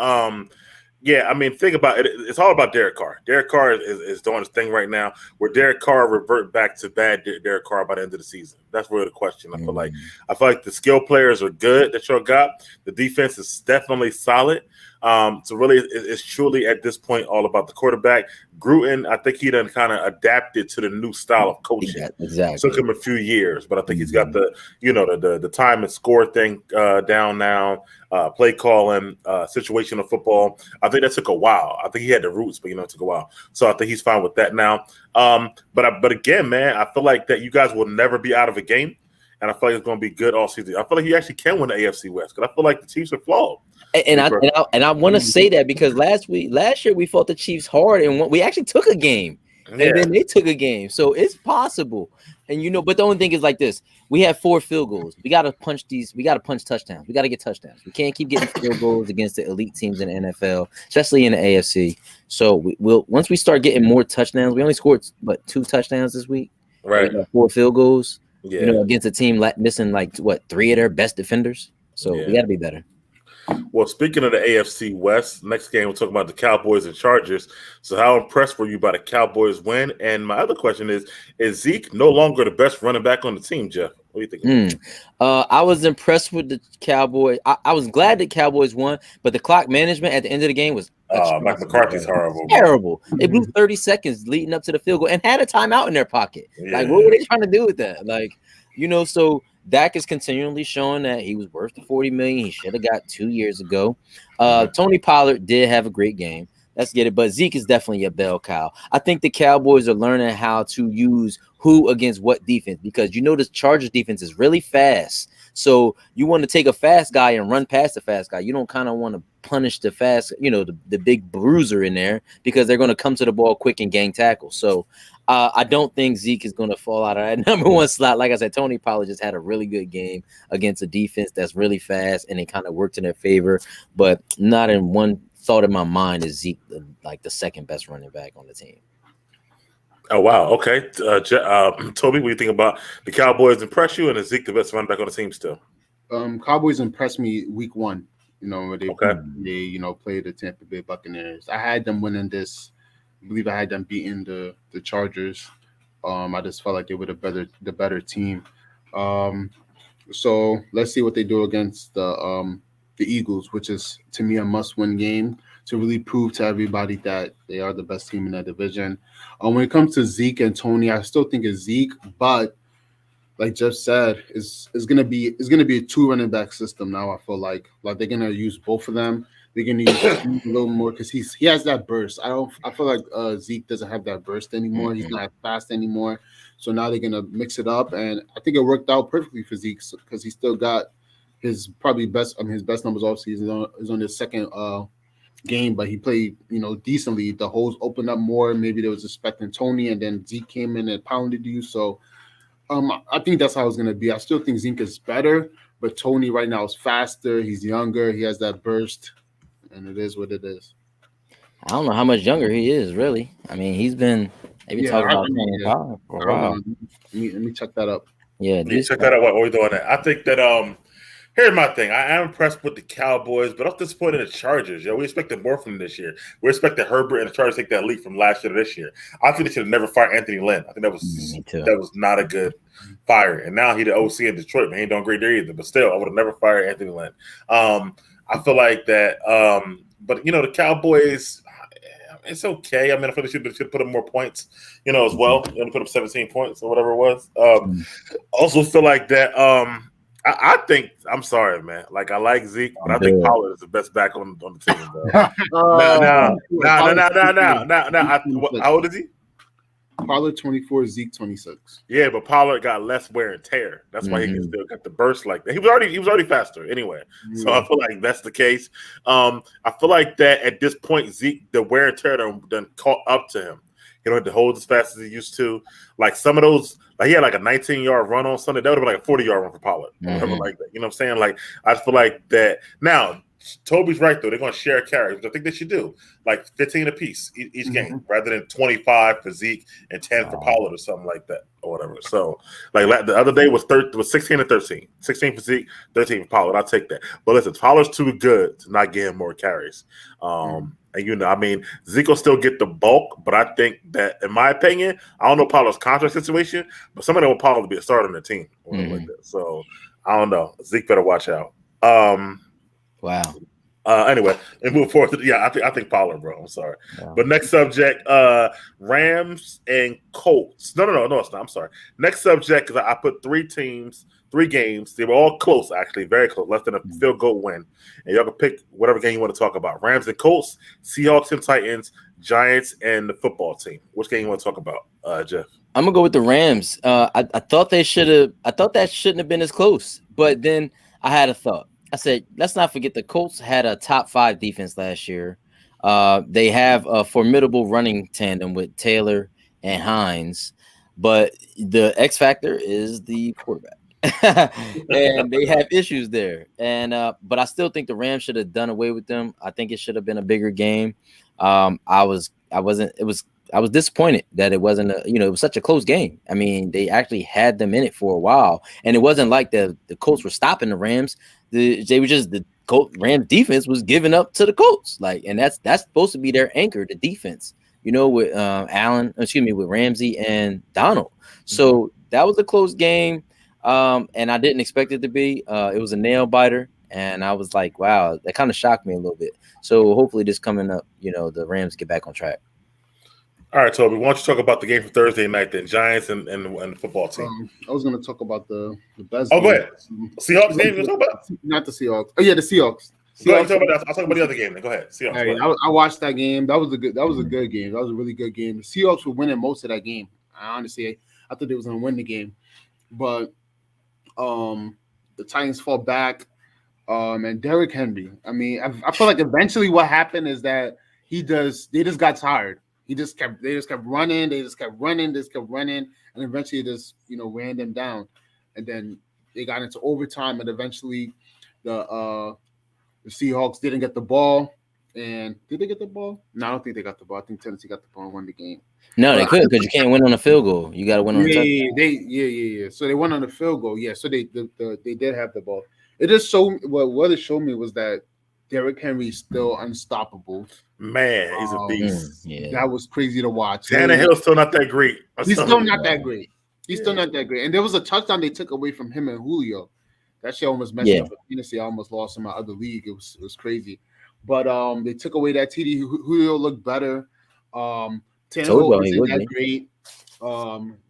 Yeah, I mean, think about it. It's all about Derek Carr. Derek Carr is doing his thing right now. Where Derek Carr revert back to bad Derek Carr by the end of the season? That's really the question. I feel like the skill players are good that y'all got. The defense is definitely solid. So really, it's truly at this point all about the quarterback. Gruden, I think he done kind of adapted to the new style of coaching. Yeah, exactly. It took him a few years, but I think he's got the time and score thing down now. Play calling, situational football. I think that took a while. I think he had the roots, but it took a while. So I think he's fine with that now. But again, man, I feel like that you guys will never be out of a game, and I feel like it's going to be good all season. I feel like you actually can win the AFC West because I feel like the Chiefs are flawed. And I want to say that because last year we fought the Chiefs hard and we actually took a game, and then they took a game, so it's possible. And but the only thing is like this: we have 4 field goals. We got to punch touchdowns. We got to get touchdowns. We can't keep getting field goals against the elite teams in the NFL, especially in the AFC. So we'll once we start getting more touchdowns, we only scored 2 touchdowns this week, right? 4 field goals, yeah. Against a team missing 3 of their best defenders. So we got to be better. Well, speaking of the AFC West, next game we're talking about the Cowboys and Chargers. So how impressed were you by the Cowboys win? And my other question is Zeke no longer the best running back on the team, Jeff? What do you think? I was impressed with the Cowboys. I was glad the Cowboys won, but the clock management at the end of the game was Mike McCarthy's horrible. Terrible. They blew 30 seconds leading up to the field goal and had a timeout in their pocket. Yeah. What were they trying to do with that? So Dak is continually showing that he was worth the $40 million he should have got 2 years ago. Tony Pollard did have a great game. Let's get it. But Zeke is definitely a bell cow. I think the Cowboys are learning how to use who against what defense because the Chargers defense is really fast. So you want to take a fast guy and run past the fast guy. You don't kind of want to punish the fast, the big bruiser in there because they're going to come to the ball quick and gang tackle. So I don't think Zeke is going to fall out of that number 1 slot. Like I said, Tony Pollard just had a really good game against a defense that's really fast, and it kind of worked in their favor. But not in one thought in my mind is Zeke the second best running back on the team. Oh wow, okay. Toby, what do you think about the Cowboys? Impress you, and is Zeke the best running back on the team still? Cowboys impressed me week 1. Where Okay. they played the Tampa Bay Buccaneers. I had them winning this. I believe I had them beating the Chargers. I just felt like they were the better team. So let's see what they do against the Eagles, which is to me a must-win game to really prove to everybody that they are the best team in that division. When it comes to Zeke and Tony, I still think it's Zeke, but like Jeff said, it's gonna be a 2 running back system now. I feel like they're gonna use both of them. They're gonna use a little more because he has that burst. I feel like Zeke doesn't have that burst anymore. He's not fast anymore. So now they're gonna mix it up, and I think it worked out perfectly for Zeke because he still got his probably best. His best numbers obviously is on his second game, but he played decently. The holes opened up more. Maybe they was expecting Tony, and then Zeke came in and pounded you. So. I think that's how it's gonna be. I still think Zeke is better, but Tony right now is faster. He's younger. He has that burst, and it is what it is. I don't know how much younger he is, really. I mean, he's been maybe talking about playing power for a while. Let me check that up. Yeah, check that out. What we're doing that. I think that here's my thing. I am impressed with the Cowboys, but I'm disappointed in the Chargers. We expected more from them this year. We expected Herbert and the Chargers to take that leap from last year to this year. I think they should have never fired Anthony Lynn. I think that was not a good fire. And now he's the OC in Detroit, but he ain't doing great there either. But still, I would have never fired Anthony Lynn. I feel like that. But the Cowboys, it's okay. I mean, I feel they should put up more points, as well. They only put up 17 points or whatever it was. Also feel like that. I think I'm sorry, man. Like I like Zeke, but I think Pollard is the best back on the team. Now. How old is he? Pollard 24, Zeke 26. Yeah, but Pollard got less wear and tear. That's why he can still get the burst like that. He was already faster anyway. So I feel like that's the case. I feel like that at this point, Zeke, the wear and tear done caught up to him. He don't have to hold as fast as he used to. Like some of those, like he had like a 19-yard run on Sunday. That would have been like a 40-yard run for Pollard. Whatever like that. You know what I'm saying? Like I feel like that. Now, Toby's right though. They're going to share carries. I think they should do like 15 apiece each game, rather than 25 for Zeke and 10 for Pollard or something like that or whatever. So like the other day was 16 and 13, 16 for Zeke, 13 for Pollard. I'll take that. But listen, Pollard's too good to not get him more carries. And I mean, Zeke will still get the bulk, but I think that, in my opinion, I don't know Pollard's contract situation, but somebody want Pollard to be a starter on the team. Like that. So I don't know. Zeke better watch out. Wow. Anyway, and move forward. I think Pollard, bro. I'm sorry. Wow. But next subject, Rams and Colts. No, it's not. I'm sorry. Next subject, because I put 3 games. They were all close, actually, very close, less than a field goal win. And y'all can pick whatever game you want to talk about. Rams and Colts, Seahawks and Titans, Giants and the football team. Which game you want to talk about, Jeff? I'm gonna go with the Rams. I thought they should have. I thought that shouldn't have been as close. But then I had a thought. I said, let's not forget the Colts had a top 5 defense last year. They have a formidable running tandem with Taylor and Hines, but the X factor is the quarterback. And they have issues there. And but I still think the Rams should have done away with them. I think it should have been a bigger game. I was disappointed that it wasn't it was such a close game. I mean, they actually had them in it for a while, and it wasn't like the Colts were stopping the Rams. They were just the Rams defense was giving up to the Colts, and that's supposed to be their anchor, the defense. With with Ramsey and Donald. So that was a close game, and I didn't expect it to be. It was a nail biter, and I was like, wow, that kind of shocked me a little bit. So hopefully, this coming up, the Rams get back on track. All right, Toby, why don't you talk about the game for Thursday night, then Giants and the football team? I was going to talk about the best. Oh, go ahead. Seahawks game. Talk about not the Seahawks. Oh yeah, the Seahawks. I'll talk about the other game. Then go ahead. Seahawks. Right, I watched that game. That was a good game. That was a really good game. The Seahawks were winning most of that game. Honestly, I thought they was going to win the game, but the Titans fall back. And Derrick Henry. I mean, I feel like eventually what happened is that they just got tired. They just kept running, and eventually just ran them down. And then they got into overtime, and eventually the Seahawks didn't get the ball. And did they get the ball? No, I don't think they got the ball. I think Tennessee got the ball and won the game. No, they But couldn't because you can't win on a field goal. You got to win on a touchdown. yeah. So they went on the field goal. Yeah, so they did have the ball. It just showed what it showed me was that Derrick Henry is still unstoppable. Man, he's a beast. Yeah. That was crazy to watch. Tannehill's still not that great. He's still not that great. He's still not that great. And there was a touchdown they took away from him and Julio. That shit almost messed up. Fantasy, I almost lost in my other league. It was crazy. But they took away that TD. Julio looked better. Tannehill wasn't that great.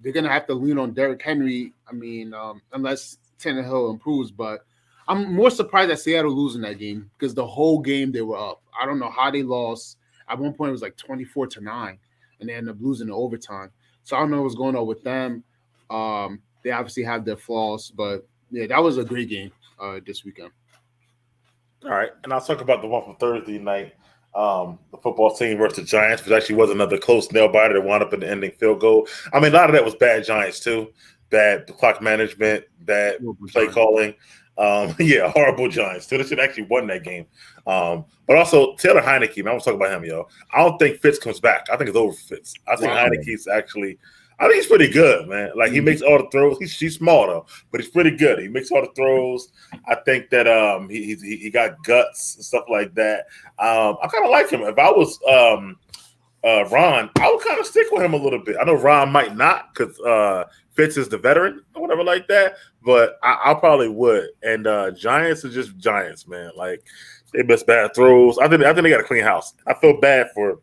They're gonna have to lean on Derrick Henry. I mean, unless Tannehill improves, but I'm more surprised at Seattle losing that game because the whole game they were up. I don't know how they lost. At one point it was like 24-9, and they ended up losing in overtime. So I don't know what's going on with them. They obviously have their flaws, but yeah, that was a great game this weekend. All right, and I'll talk about the one from Thursday night. The football team versus the Giants, which actually was another close nail biter that wound up in the ending field goal. I mean, a lot of that was bad Giants too, bad clock management, bad play calling. Horrible Giants too. They should actually won that game. But also Taylor Heineke, man, I was talking about him, yo. I don't think Fitz comes back. I think it's over for Fitz. I think Heineke's actually. I think he's pretty good, man. Like he makes all the throws. He's small though, but he's pretty good. He makes all the throws. I think that he got guts and stuff like that. I kind of like him. If I was Ron, I would kind of stick with him a little bit. I know Ron might not because Fitz is the veteran or whatever like that, but I probably would. And Giants are just Giants, man. Like they miss bad throws. I think they got a clean house. I feel bad for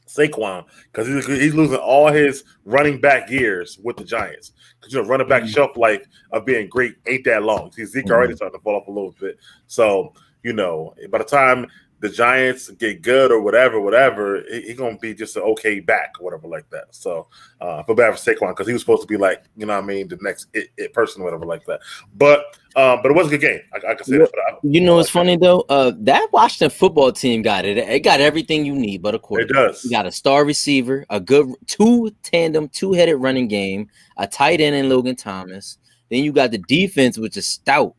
Saquon because he's losing all his running back years with the Giants because running back shelf life of being great ain't that long. See, Zeke already starting to fall off a little bit. So by the time the Giants get good or whatever, he's gonna be just an okay back or whatever like that. So I feel bad for Saquon because he was supposed to be like the next it person or whatever like that. But it was a good game. I can say that. What's funny though? That Washington football team got it. It got everything you need, but of course it does. You got a star receiver, a good two-headed running game, a tight end in Logan Thomas. Then you got the defense, which is stout.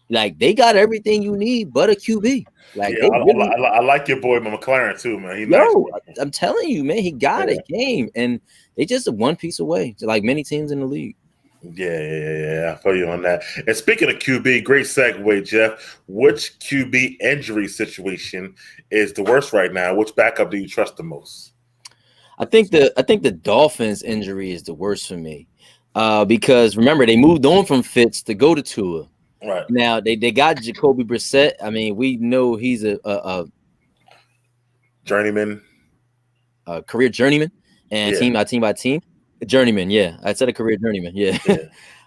Like they got everything you need, but a QB. Like I like your boy McLaren too, man. I'm telling you, man, he got a game, and they just one piece away, like many teams in the league. Yeah, I feel you on that. And speaking of QB, great segue, Jeff. Which QB injury situation is the worst right now? Which backup do you trust the most? I think the Dolphins injury is the worst for me, because remember they moved on from Fitz to go to Tua. Right now, they got Jacoby Brissett. I mean, we know he's a journeyman, career journeyman, and team by team journeyman. Yeah, I said a career journeyman. Yeah.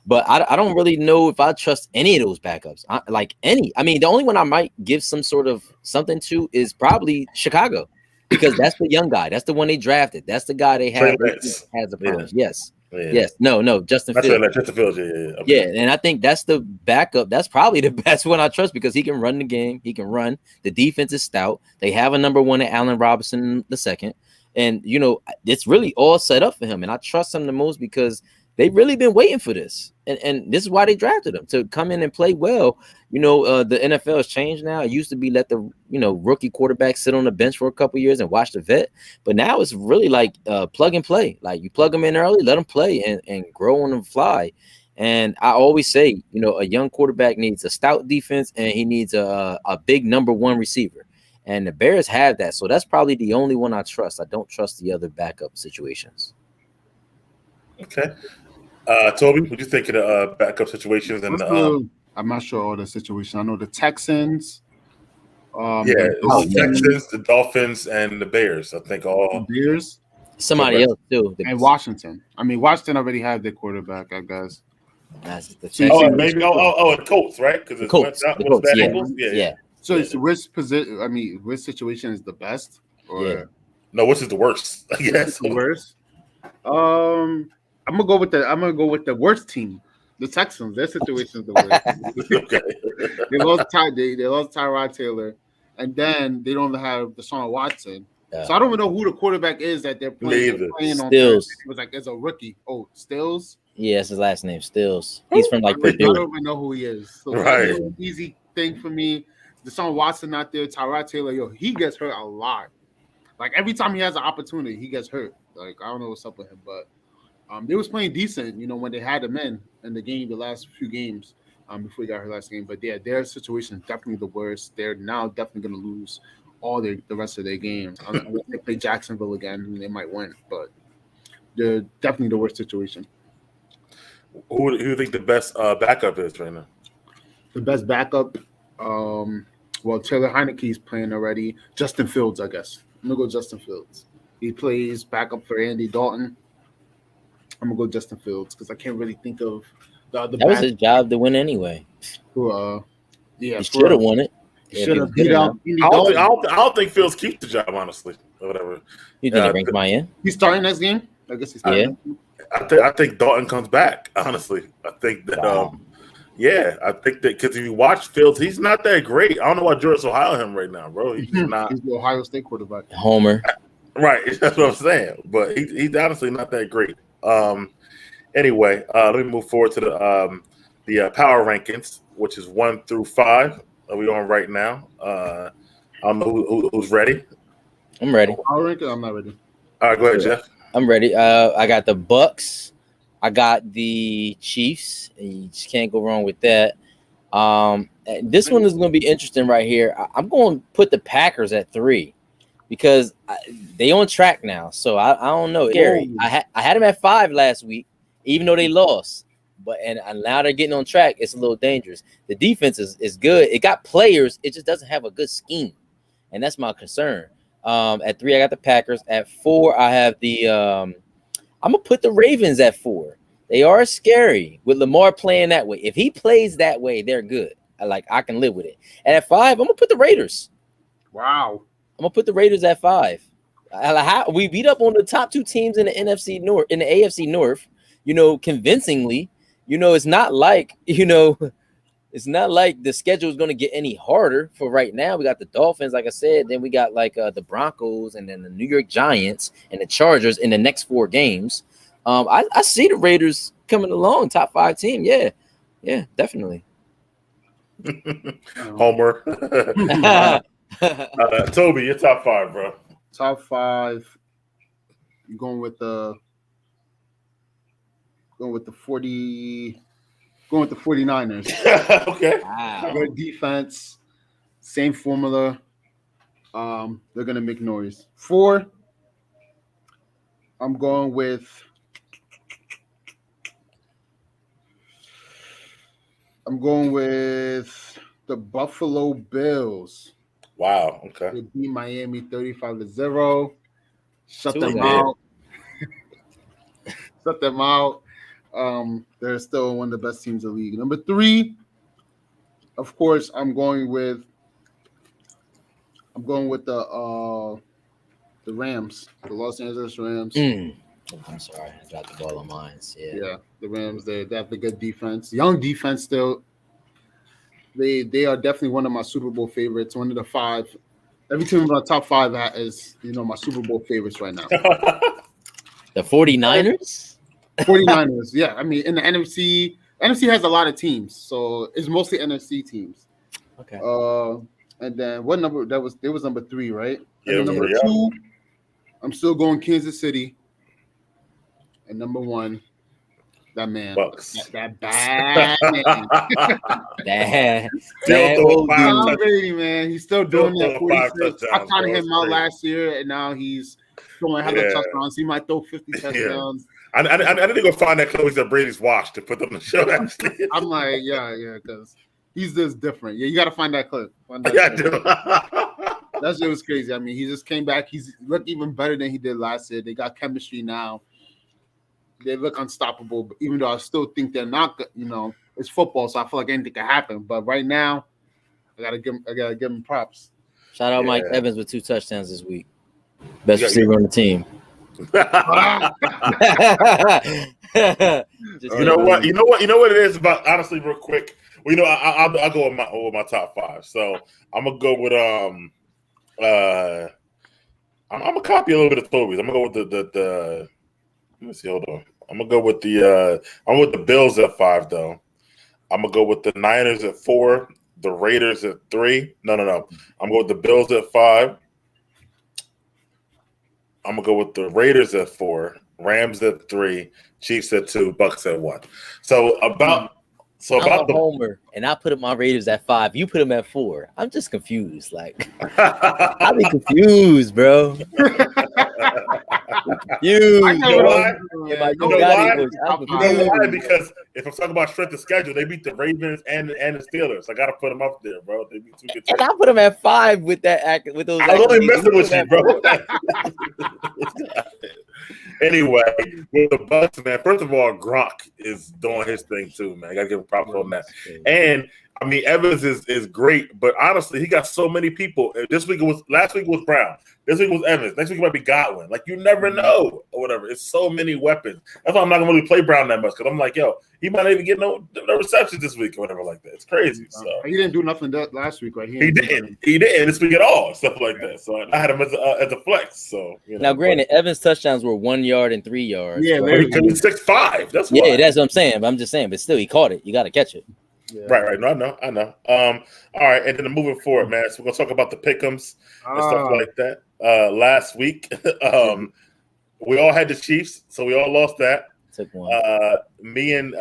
But I don't really know if I trust any of those backups. I mean, the only one I might give some sort of something to is probably Chicago, because that's the young guy. That's the one they drafted. That's the guy they have has a promise. Yes. Yeah. Yes. No. Justin Fields. Justin Fields. Yeah. And I think that's the backup. That's probably the best one I trust because he can run the game. He can run. The defense is stout. They have a number one at Allen Robinson II, and it's really all set up for him. And I trust him the most because they've really been waiting for this, and this is why they drafted him to come in and play well. The NFL has changed now. It used to be let the rookie quarterback sit on the bench for a couple years and watch the vet, but now it's really like plug and play. Like you plug them in early, let them play and grow on the fly. And I always say, a young quarterback needs a stout defense and he needs a big number one receiver. And the Bears have that, so that's probably the only one I trust. I don't trust the other backup situations. Okay. Toby, what do you think of the backup situations? And I'm not sure all the situations. I know the Texans. The Texans, the Dolphins, and the Bears. I think all the Bears. Somebody else too. And Washington. I mean, Washington already had their quarterback, I guess. That's the maybe. The Colts, right? Because the Colts. Yeah. So it's which position? I mean, which situation is the best? Or no, which is the worst? Yes, the worst. I'm gonna go with the worst team, the Texans. Their situation is the worst. Okay. They lost Tyrod Taylor, and then they don't have Deshaun Watson. Yeah. So I don't even know who the quarterback is that they're playing on. Stills. It was like as a rookie. Oh, Stills. Yeah, that's his last name, Stills. He's from Purdue. I don't even know who he is. So right. That's an easy thing for me. Deshaun Watson not there. Tyrod Taylor, he gets hurt a lot. Like every time he has an opportunity, he gets hurt. Like I don't know what's up with him, but they was playing decent, when they had him in the game, the last few games, before he got her last game. But yeah, their situation is definitely the worst. They're now definitely going to lose all the rest of their games. Unless they play Jacksonville again, they might win. But they're definitely the worst situation. Who do you think the best backup is right now? The best backup, well, Taylor Heineke's playing already. Justin Fields, I guess. I'm gonna go Justin Fields. He plays backup for Andy Dalton. I'm gonna go Justin Fields because I can't really think of the other. That was his job to win anyway. Yeah, he should have won it. Should have beat out Andy I Dalton. don't think Fields keeps the job, honestly, or whatever. You think he ranks Miami? He's starting next game. I guess he's starting. Yeah. I think Dalton comes back. Honestly, I think that. Wow. I think that because if you watch Fields, he's not that great. I don't know why Georgia's Ohio him right now, bro. He's not. He's the Ohio State quarterback. Homer. Right, that's what I'm saying. But he's honestly not that great. Anyway, let me move forward to the power rankings, which is 1 through 5. Are we on right now? I don't know who's ready. I'm ready. Power ranking? I'm not ready. All right, go ahead, Jeff. I'm ready. I got the Bucks. I got the Chiefs. And you just can't go wrong with that. This one is going to be interesting right here. I'm going to put the Packers at 3 because they on track now. So I don't know. Scary. I had them at 5 last week, even though they lost. But and now they're getting on track. It's a little dangerous. The defense is good. It got players. It just doesn't have a good scheme, and that's my concern. At 3, I got the Packers. At 4, I have the. I'm gonna put the Ravens at 4. They are scary with Lamar playing that way. If he plays that way, they're good. I can live with it. And at 5, I'm gonna put the Raiders. Wow. I'm gonna put the Raiders at 5. We beat up on the top 2 teams in the NFC North, in the AFC North. Convincingly. It's not like it's not like the schedule is going to get any harder for right now. We got the Dolphins, like I said. Then we got the Broncos and then the New York Giants and the Chargers in the next 4 games. I see the Raiders coming along, top 5 team. Yeah, definitely. Homer. Toby, you're top 5, bro. Top 5. You're going with the 49ers. Okay. Wow. Good defense, same formula. They're gonna make noise. 4. I'm going with the Buffalo Bills. Wow. Okay. They beat Miami 35-0. Shut them Too out. Shut them out. They're still one of the best teams in the league. Number 3, of course, I'm going with the Rams, the Los Angeles Rams. I'm sorry, I dropped the ball on mine. Yeah, the Rams. They have the good defense, young defense still. They are definitely one of my Super Bowl favorites. One of the 5. Every team in my top 5 is my Super Bowl favorites right now. The 49ers. 49ers, yeah. I mean, in the NFC has a lot of teams, so it's mostly NFC teams. Okay. And then what number that was? There was number 3, right? Yeah. And number 2, I'm still going Kansas City. And number 1, that man, Bucks. that bad man, that old dude. Tom Brady, man, he's still doing that. 46. I counted him out last year, and now he's throwing hella touchdowns. He might throw 50 touchdowns. I need to go find that clip that Brady's watched to put them on the show. I'm like, yeah, because he's just different. Yeah, you got to find that clip. Yeah, I do. That shit was crazy. I mean, he just came back. He's looked even better than he did last year. They got chemistry now. They look unstoppable, but even though I still think they're not good, it's football, so I feel like anything can happen. But right now, I gotta give him props. Shout out Mike Evans with 2 touchdowns this week. Best receiver on the team. You know what it is about, honestly, real quick. Well, I'll go with my top 5. So I'm gonna go with I'm gonna copy a little bit of Toby's. I'm gonna go with the let me see, hold on. I'm gonna go with the Bills at 5 though. I'm gonna go with the Niners at 4, the Raiders at 3. No. I'm going with the Bills at 5. I'm gonna go with the Raiders at 4, Rams at 3, Chiefs at 2, Bucks at 1. I'm a homer, and I put my Raiders at 5. You put them at 4. I'm just confused. Like, I'll be confused, bro. You know why? Because if I'm talking about strength of schedule, they beat the Ravens and the Steelers. I gotta put them up there, bro. They beat 2 good teams. And I put them at 5 with those. I was only messing with you, bro. Anyway, with the Bucks, man. First of all, Gronk is doing his thing too, man. I gotta give him props on that. And I mean, Evans is great, but honestly, he got so many people. Last week was Brown. This week was Evans. Next week it might be Godwin. Like, you never know or whatever. It's so many weapons. That's why I'm not gonna really play Brown that much, because I'm like, yo, he might not even get no receptions this week or whatever like that. It's crazy. So he didn't do nothing last week, right? He didn't this week at all. Stuff like that. So I had him as a flex. So now, granted, Evans' touchdowns were 1 yard and 3 yards. Yeah, he's 6'5". That's why. That's what I'm saying. But I'm just saying, but still, he caught it. You got to catch it. Yeah. Right. No, I know. All right, and then moving forward, man. So we're gonna talk about the pick'ems and stuff like that. Last week, we all had the Chiefs, so we all lost that. Took one. Me and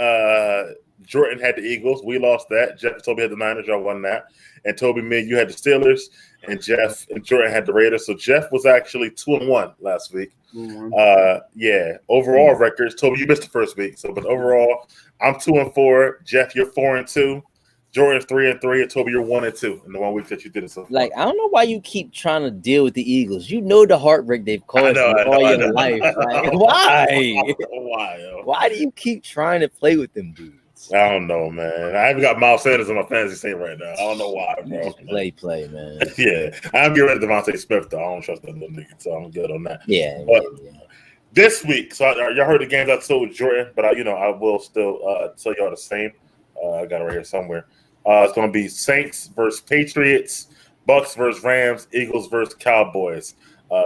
Jordan had the Eagles. We lost that. Jeff and Toby had the Niners. Y'all won that. And Toby, me, you had the Steelers, and Jeff and Jordan had the Raiders. So Jeff was actually 2-1 last week. Overall records. Toby, you missed the first week. But overall, I'm 2-4. Jeff, you're 4-2. Jordan's 3-3, and Toby, you're 1-2 in the 1 week that you did it. So like, I don't know why you keep trying to deal with the Eagles. You know the heartbreak they've caused all your life. Like, why? Why do you keep trying to play with them dudes? I don't know, man. I haven't got Miles Sanders on my fantasy team right now. I don't know why, bro. Play, man. Yeah, I'm getting rid of Devontae Smith, though. I don't trust that little nigga, so I'm good on that. Yeah. But this week, so y'all heard the games I told Jordan, but I will still tell y'all the same. I got it right here somewhere. It's going to be Saints versus Patriots, Bucks versus Rams, Eagles versus Cowboys.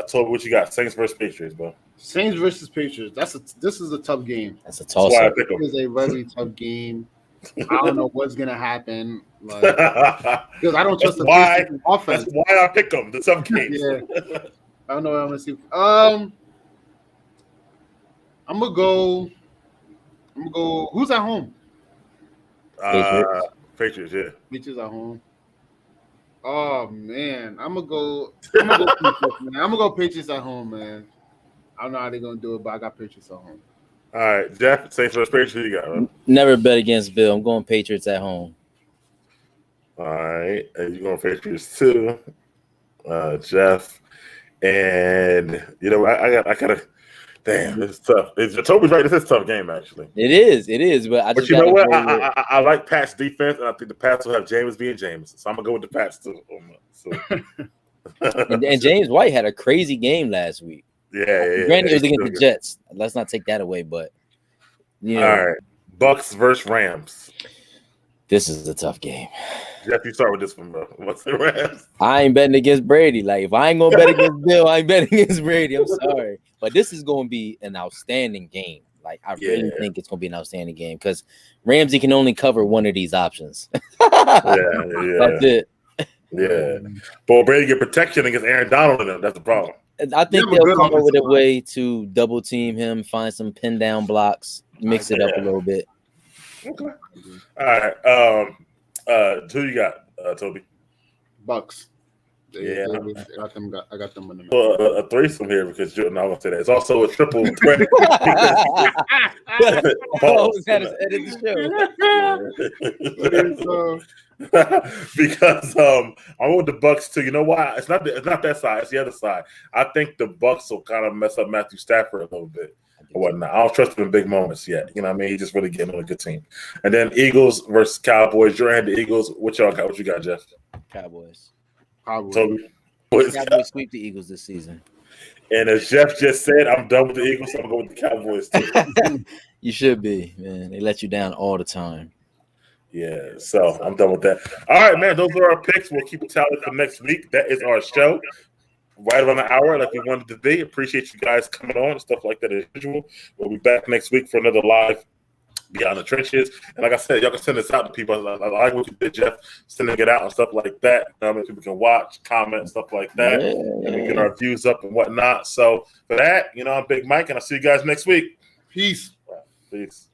Toby, what you got? Saints versus Patriots, bro. Saints versus Patriots. This is a tough game. That's a toss-up. It is a very tough game. I don't know what's gonna happen. Like, because I don't trust the offense. That's why I pick them. The tough games. Yeah. I don't know what I'm gonna see. I'm gonna go. Who's at home? Patriots, yeah. Patriots at home. Oh man, I'm gonna go Patriots at home, man. I don't know how they're gonna do it, but I got Patriots at home. All right, Jeff, Saints versus Patriots, who you got, man? Never bet against Bill. I'm going Patriots at home. All right, and you're going Patriots too, Jeff. And I gotta. Damn, it's tough. Toby's right. This is a tough game, actually. It is. But you know what? I like Pat's defense, and I think the Pats will have James being James. So I'm gonna go with the Pats too. So. and James White had a crazy game last week. Yeah. Granted, it was against the Jets. Let's not take that away, but all right, Bucks versus Rams. This is a tough game. Jeff, you start with this one, bro. What's the Rams? I ain't betting against Brady. Like, if I ain't gonna bet against Bill, I ain't betting against Brady. I'm sorry, but this is gonna be an outstanding game. Like, I really think it's gonna be an outstanding game because Ramsey can only cover one of these options. That's it. Yeah, but Brady get protection against Aaron Donald in them. That's the problem. I think they'll come up with a way to double team him, find some pin down blocks, mix it up a little bit. Okay. All right. Who you got, Toby? Bucks. I got them in the middle. A threesome here because Jordan, I want to say that. It's also a triple threat. Because I want the Bucks too. You know why? It's not that side. It's the other side. I think the Bucks will kind of mess up Matthew Stafford a little bit. Or whatnot. I don't trust him in big moments yet. You know what I mean? He's just really getting on a good team. And then Eagles versus Cowboys. Jordan had the Eagles. What y'all got? What you got, Jeff? Cowboys. Toby. Cowboys sweep the Eagles this season. And as Jeff just said, I'm done with the Eagles, so I'm going to go with the Cowboys too. You should be, man. They let you down all the time. Yeah, so I'm done with that. All right, man. Those are our picks. We'll keep a tally for next week. That is our show. Right around an hour, like we wanted to be. Appreciate you guys coming on and stuff like that as usual. We'll be back next week for another live beyond the trenches. And like I said, y'all can send this out to people. I like what you did, Jeff, sending it out and stuff like that. People can watch, comment, stuff like that, and we get our views up and whatnot. So for that, I'm Big Mike, and I'll see you guys next week. Peace. Peace.